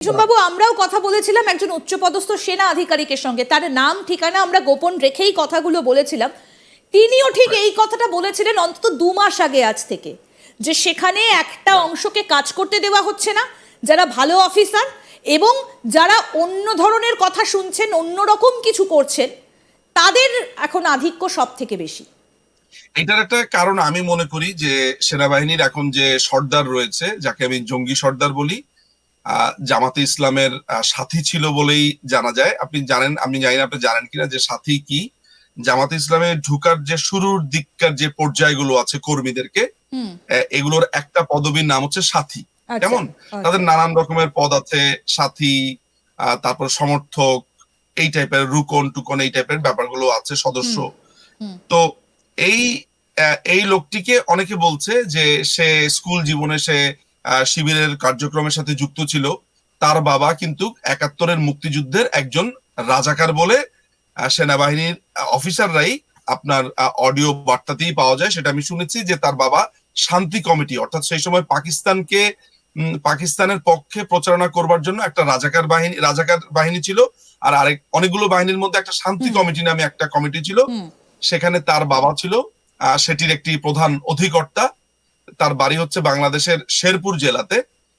বাবু, আমরাও কথা বলেছিলাম একজন উচ্চপদস্থ সেনা আধিকারিকের সঙ্গে, তার নাম ঠিকানা আমরা গোপন রেখেই কথাগুলো বলেছিলাম। তিনিও ঠিক এই কথাটা বলেছিলেন অন্তত 2 মাস আগে আজ থেকে, যে সেখানে একটা অংশকে কাজ করতে দেওয়া হচ্ছে না, যারা ভালো অফিসার এবং যারা অন্য ধরনের কথা শুনছেন, অন্য রকম কিছু করছেন, তাদের এখন আধিক্য সব থেকে বেশি। এটার একটা কারণ আমি মনে করি যে সেনাবাহিনীর এখন যে সর্দার রয়েছে, যাকে আমি জঙ্গি সর্দার বলি, জামাতে ইসলামের সাথী ছিল বলেই জানা যায়। আপনি জানেন, আমি জানি না আপনি জানেন কিনা, যে সাথী কি। জামাতে ইসলামে ঢুকার যে শুরুর দিককার যে পর্যায়গুলো আছে কর্মীদেরকে, এগুলোর একটা পদবীর নাম হচ্ছে সাথী। কেমন তাদের নানান রকমের পদ আছে, সাথী, তারপর সমর্থক, এই টাইপের রুকন টুকন এই টাইপের ব্যাপারগুলো আছে, সদস্য। তো এই এই লোকটিকে অনেকে বলছে যে সে স্কুল জীবনে সে শিবিরের কার্যক্রমের সাথে যুক্ত ছিল। তার বাবা কিন্তু 71-এর মুক্তিযুদ্ধের একজন রাজাকার বলে সেনাবাহিনীর অফিসাররাই আপনার অডিও বার্তাতেই পাওয়া যায়। সেটা আমি শুনেছি যে তার বাবা শান্তি কমিটি, অর্থাৎ সেই সময় পাকিস্তানের পক্ষে প্রচারণা করবার জন্য একটা রাজাকার বাহিনী ছিল, আর আরেক অনেকগুলো বাহিনীর মধ্যে একটা শান্তি কমিটি নামে একটা কমিটি ছিল। সেখানে তার বাবা ছিল সেটির একটি প্রধান অধিকর্তা। তার বাড়ি হচ্ছে বাংলাদেশের শেরপুর জেলাতে,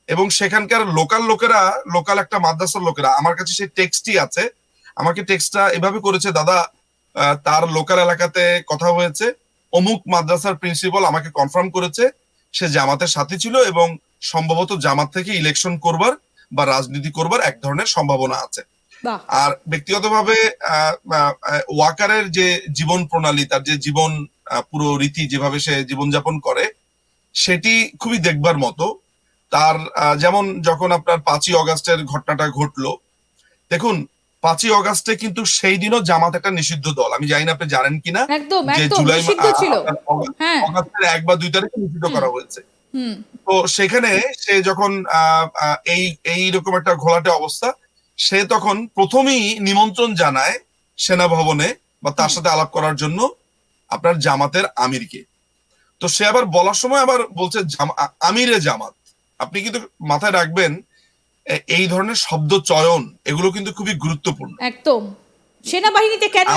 এবং সেখানকার লোকাল একটা মাদ্রাসার লোকেরা, আমার কাছে সেই টেক্সটই আছে, আমাকে টেক্সটটা এভাবে করেছে, দাদা তার লোকাল এলাকাতে কথা হয়েছে, অমুক মাদ্রাসার প্রিন্সিপাল আমাকে কনফার্ম করেছে সে জামাতের সাথী ছিল এবং সম্ভবত জামাত থেকে ইলেকশন করবার বা রাজনীতি করবার এক ধরনের সম্ভাবনা আছে। আর ব্যক্তিগতভাবে ওয়াকারের যে জীবন প্রণালী, তার যে জীবন পুরো রীতি, যেভাবে সে জীবনযাপন করে, সেটি খুবই দেখবার মতো। তার যেমন যখন আপনার 5ই অগাস্টের ঘটনাটা ঘটলো, দেখুন 5ই অগাস্টে কিন্তু সেই দিনও জামাত একটা নিষিদ্ধ দল। আমি জানি না আপনি জানেন কিনা, যে জুলাই অগাস্টের 1 বা 2 তারিখে নিষিদ্ধ করা হয়েছে। তো সেখানে সে যখন এইরকম একটা ঘোলাটে অবস্থা, সে তখন প্রথমেই নিমন্ত্রণ জানায় সেনা ভবনে বা তার সাথে আলাপ করার জন্য আপনার জামাতের আমিরকে। তো সে আবার বলার সময় আবার বলছে আমিরে জামাত। আপনি কিন্তু মাথায় রাখবেন, এই ধরনের শব্দ চয়ন এগুলো কিন্তু খুবই গুরুত্বপূর্ণ। একদম। সেনাবাহিনীতে কেন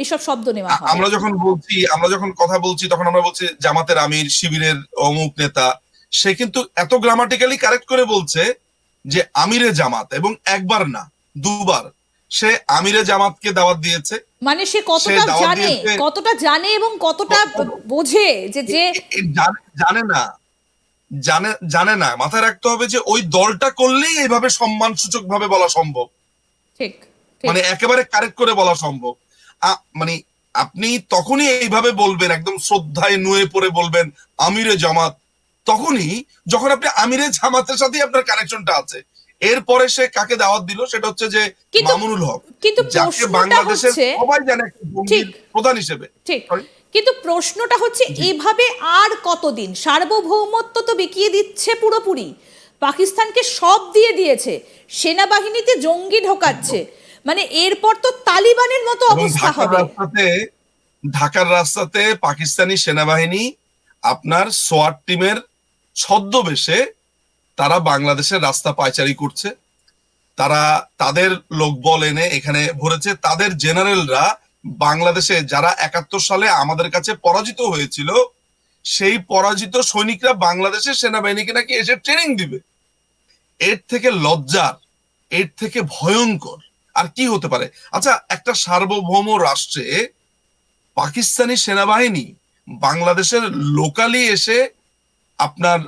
এইসব শব্দ নেওয়া হয়? আমরা যখন কথা বলছি তখন আমরা বলছি জামাতের আমির, শিবিরের অমুক নেতা। সে কিন্তু এত গ্রামাটিক্যালি কারেক্ট করে বলছে যে আমিরে জামাত, এবং একবার না 2বার সে আমিরে জামাতকে দাওয়াত দিয়েছে। মানে সে কতটা জানে এবং কতটা বোঝে যে জানে না। মাথায় রাখতে হবে যে ওই দলটা করলেই এইভাবে সম্মানসূচক ভাবে বলা সম্ভব। ঠিক, মানে একেবারে কারেক্ট করে বলা সম্ভব। মানে আপনি তখনই এইভাবে বলবেন, একদম শ্রদ্ধায় নুয়ে পড়ে বলবেন আমিরে জামাত, তখনই যখন আপনি আমিরে জামাতের সাথে আপনার কানেকশনটা আছে। এরপরে সে কাকে দাওয়াত দিল, সেটা হচ্ছে যে মামুনুল হক, যাকে বাংলাদেশের সবাই জানে প্রধান হিসেবে। ঠিক, কিন্তু প্রশ্নটা হচ্ছে এভাবে আর কতদিন? সার্বভৌমত্ব তো বিকিয়ে দিচ্ছে পুরোপুরি, পাকিস্তানকে সব দিয়ে দিয়েছে, সেনাবাহিনীতে জঙ্গি ঢোকাচ্ছে, মানে এরপর তো তালিবানের মতো অবস্থা হবে। ঢাকার রাস্তাতে পাকিস্তানি সেনাবাহিনী আপনার সোয়াট টিমের ছদ্মবেশে তারা বাংলাদেশের রাস্তা পায়চারি করছে। তারা তাদের লোকবল এনে এখানে ভরেছে। তাদের জেনারেলরা বাংলাদেশে, যারা 71 সালে আমাদের কাছে পরাজিত হয়েছিল, সেই পরাজিত সৈনিকরা বাংলাদেশের সেনাবাহিনীকে নাকি এসে ট্রেনিং দিবে। এর থেকে লজ্জার, এর থেকে ভয়ঙ্কর আর কি হতে পারে? আচ্ছা, একটা সার্বভৌম রাষ্ট্রে পাকিস্তানি সেনাবাহিনী বাংলাদেশের লোকালি এসে আপনার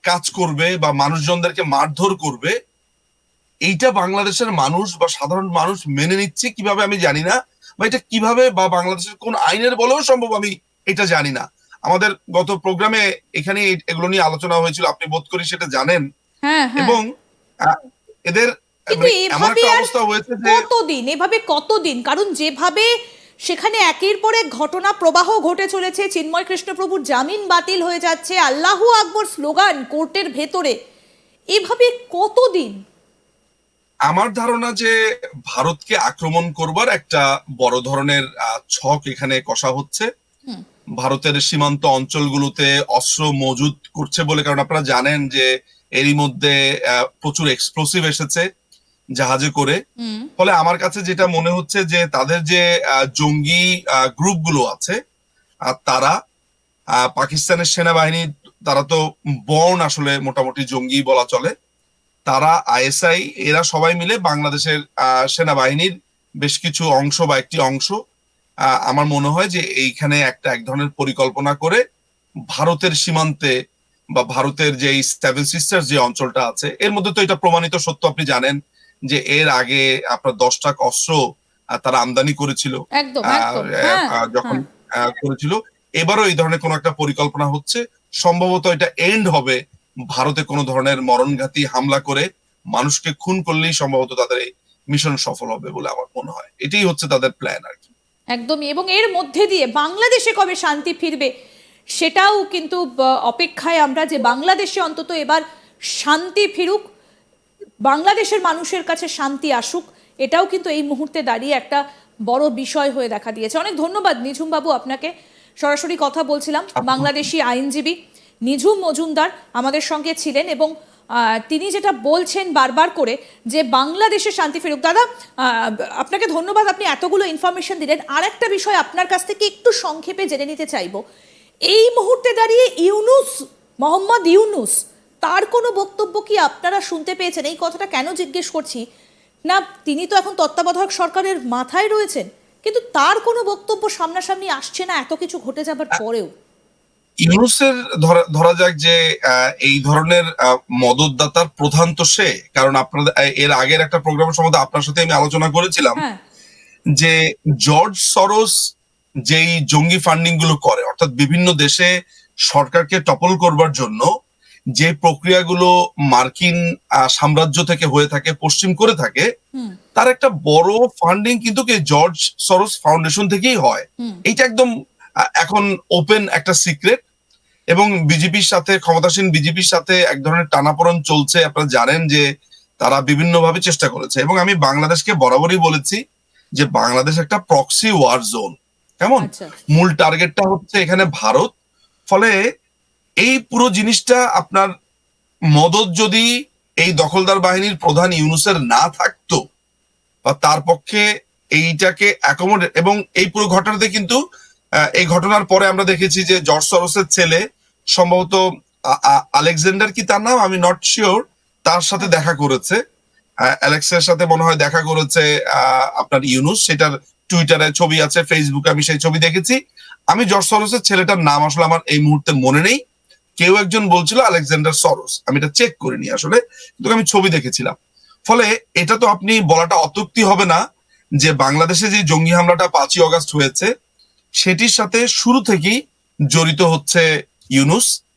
কাজ করবে বা মানুষজনদেরকে মারধর করবে, এইটা বাংলাদেশের মানুষ বা সাধারণ মানুষ মেনে নিচ্ছে কিভাবে আমি জানি না, বা এটা কিভাবে বা বাংলাদেশের কোন আইনের বলেও সম্ভব আমি এটা জানি না। আমাদের গত প্রোগ্রামে এখানে এগুলো নিয়ে আলোচনা হয়েছিল, আপনি বোধ করি সেটা জানেন। এবং এদের এমন একটা অবস্থা হয়েছে যে কতদিন, কারণ যেভাবে সেখানে একের পর এক ঘটনা প্রবাহ ঘটে চলেছে, চিন্ময় কৃষ্ণপ্রভুর জামিন বাতিল হয়ে যাচ্ছে, আল্লাহু আকবর স্লোগান কোর্টের ভেতরে, এভাবে কতদিন? আমার ধারণা যে ভারতকে আক্রমণ করবার একটা বড় ধরনের ছক এখানে কষা হচ্ছে। ভারতের সীমান্ত অঞ্চলগুলোতে অস্ত্র মজুত করছে বলে, কারণ আপনারা জানেন যে এরই মধ্যে প্রচুর এক্সপ্লোসিভ এসেছে জাহাজে করে। ফলে আমার কাছে যেটা মনে হচ্ছে যে তাদের যে জঙ্গি গ্রুপগুলো আছে তারা পাকিস্তানের সেনাবাহিনী, তারা তো বর্ন আসলে মোটামুটি জঙ্গি বলা চলে, তারা আইএসআই এরা সবাই মিলে বাংলাদেশের সেনাবাহিনীর বেশ কিছু অংশ বা একটি অংশ, আমার মনে হয় যে এইখানে এক ধরনের পরিকল্পনা করে ভারতের সীমান্তে বা ভারতের যে সেভেন সিস্টার্স যে অঞ্চলটা আছে, এর মধ্যে তো এটা প্রমাণিত সত্য, আপনি জানেন যে এর আগে আপনার 10 ট্রাক অস্ত্র তারা আমদানি করেছিল একদম একদম, হ্যাঁ, যখন হ্যাঁ। করেছিল। এবারও এই ধরনের কোন একটা পরিকল্পনা হচ্ছে, সম্ভবত এটা এন্ড হবে ভারতে কোনো ধরনের মরণঘাতী হামলা করে মানুষকে খুন করলেই সম্ভবত তাদের এই মিশন সফল হবে বলে আমার মনে হয়। এটাই হচ্ছে তাদের প্ল্যান আর কি। একদমই, এবং এর মধ্যে দিয়ে বাংলাদেশে কবে শান্তি ফিরবে সেটাও কিন্তু অপেক্ষায় আমরা, যে বাংলাদেশে অন্তত এবার শান্তি ফিরুক, বাংলাদেশের মানুষের কাছে শান্তি আসুক, এটাও কিন্তু এই মুহূর্তে দাঁড়িয়ে একটা বড় বিষয় হয়ে দেখা দিয়েছে। অনেক ধন্যবাদ নিঝুম বাবু আপনাকে। সরাসরি কথা বলছিলাম বাংলাদেশি আইনজীবী নিঝুম মজুমদার আমাদের সঙ্গে ছিলেন, এবং তিনি যেটা বলছেন বারবার করে যে বাংলাদেশে শান্তি ফিরুক। দাদা, আপনাকে ধন্যবাদ, আপনি এতগুলো ইনফরমেশন দিলেন। আর একটা বিষয় আপনার কাছ থেকে একটু সংক্ষেপে জেনে নিতে চাইবো, এই মুহূর্তে দাঁড়িয়ে ইউনূস, মোহাম্মদ ইউনূস, তার কোনো বক্তব্য কি আপনারা শুনতে পেয়েছেন? এই কথাটা কেন জিজ্ঞেস করছি না, তিনি তো এখন তত্ত্বাবধায়ক সরকারের মাথায় রয়েছেন, কিন্তু তার কোনো বক্তব্য সামনাসামনি আসছে না এত কিছু ঘটে যাবার পরেও। ইউনূসের ধরা যাক যে এই ধরনের মদতদাতার প্রধান তো সে, কারণ আপনাদের এর আগের একটা প্রোগ্রামের সম্বন্ধে আপনার সাথে আমি আলোচনা করেছিলাম হ্যাঁ, যে জর্জ সরোস যেই জঙ্গি ফান্ডিং গুলো করে, অর্থাৎ বিভিন্ন দেশে সরকারকে টপল করবার জন্য যে প্রক্রিয়াগুলো মার্কিন সাম্রাজ্য থেকে হয়ে থাকে, পশ্চিম করে থাকে, তার একটা বড় ফান্ডিং কিন্তু জর্জ সরোস ফাউন্ডেশন থেকেই হয়। এইটা একদম এখন ওপেন একটা সিক্রেট। এবং বিজেপির সাথে, ক্ষমতাসীন বিজেপির সাথে এক ধরনের টানাপোড়েন চলছে। আপনারা জানেন যে তারা বিভিন্নভাবে চেষ্টা করেছে, এবং আমি বাংলাদেশকে বরাবরই বলেছি যে বাংলাদেশ একটা প্রক্সি ওয়ার জোন। কেমন? মূল টার্গেটটা হচ্ছে এখানে ভারত। ফলে এই পুরো জিনিসটা আপনার মদত যদি এই দখলদার বাহিনীর প্রধান ইউনূসের না থাকতো বা তার পক্ষে এইটাকে অ্যাকোমোডেট, এবং এই পুরো ঘটনাতে কিন্তু এই ঘটনার পরে আমরা দেখেছি যে জর্জ সরোসের ছেলে, সম্ভবত আলেকজান্ডার কি তার নাম, আমি নট শিওর, তার সাথে দেখা করেছে, অ্যালেক্সের সাথে মনে হয় দেখা করেছে আপনার ইউনূস। সেটার টুইটারে ছবি আছে, ফেসবুকে আমি সেই ছবি দেখেছি। আমি জর্জ সরোসের ছেলেটার নাম আসলে আমার এই মুহূর্তে মনে নেই, কেউ একজন বলছিল আলেকজান্ডার সরোস, আমি এটা চেক করিনি আসলে, কিন্তু আমি ছবি দেখেছিলাম। ফলে এটা তো আপনি বলাটা অত্যুক্তি হবে না যে বাংলাদেশে যে জঙ্গি হামলাটা 5ই অগস্ট হয়েছে সেটির সাথে শুরু থেকেই জড়িত হচ্ছে ইউনূস।